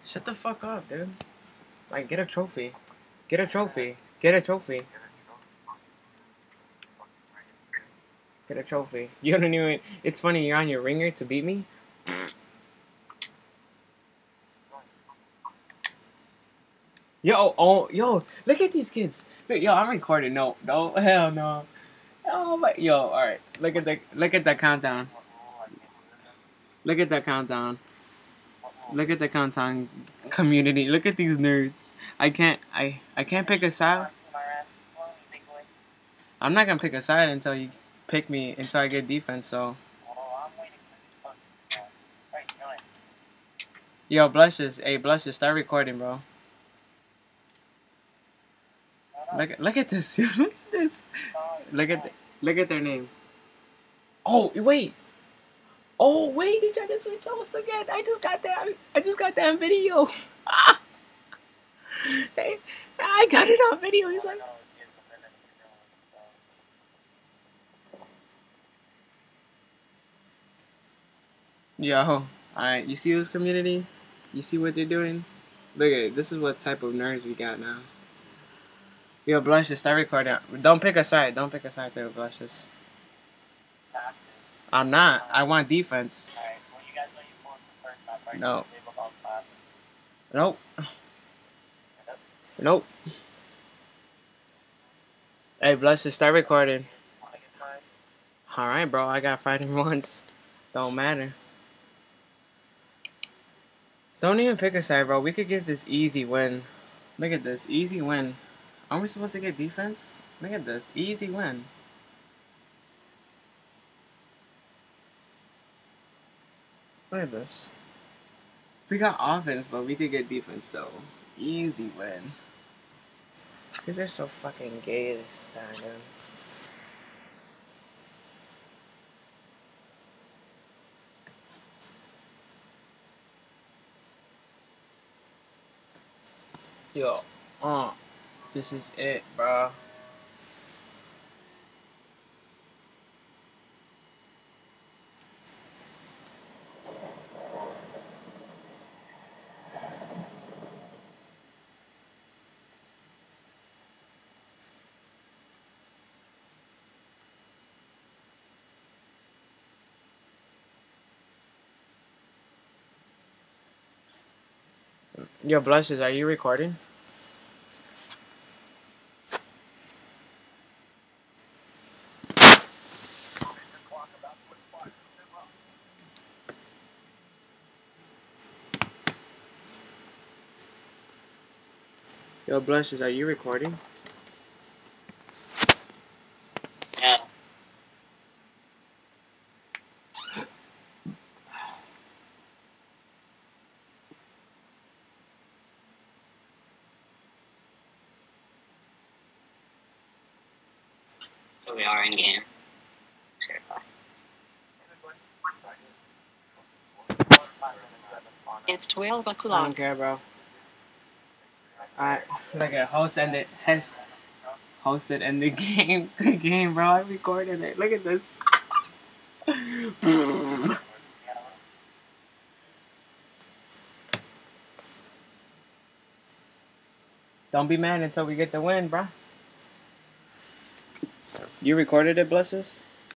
Shut the fuck up, dude. Like, get a trophy. Get a trophy. Get a trophy. Get a trophy. You don't even. It's funny, you're on your ringer to beat me? Yo, oh, yo, look at these kids. Look, yo, I'm recording. No, no, hell no. Oh my, yo, all right. Look at the countdown. Look at the countdown. Look at the countdown community. Look at these nerds. I can't pick a side. I'm not gonna pick a side until you pick me until I get defense. So, yo, blushes. Hey, blushes. Start recording, bro. Look at this. Look at this. Look at their name. Oh wait. Oh wait, they tried to switch hosts again. I just got that on video. Hey, I got it on video. He's like, yo, alright, you see this community? You see what they're doing? Look at it. This is what type of nerds we got now. Yo, blushes, start recording. Don't pick a side. Don't pick a side to blushes. I'm not. I want defense. No. Nope. Nope. Hey, blushes, start recording. Alright, bro. I got fighting once. Don't matter. Don't even pick a side, bro. We could get this easy win. Look at this. Easy win. Aren't we supposed to get defense? Look at this. Easy win. Look at this. We got offense, but we could get defense, though. Easy win. Because they're so fucking gay this time, dude. Yo, this is it, bro. Yo, blushes, are you recording? Yo, blushes, are you recording? Yeah. So we are in game. It's 12 o'clock. I don't care, bro. Alright, look at host ended. Has hosted and the game. The game, bro. I recorded it. Look at this. Don't be mad until we get the win, bro. You recorded it, blushes?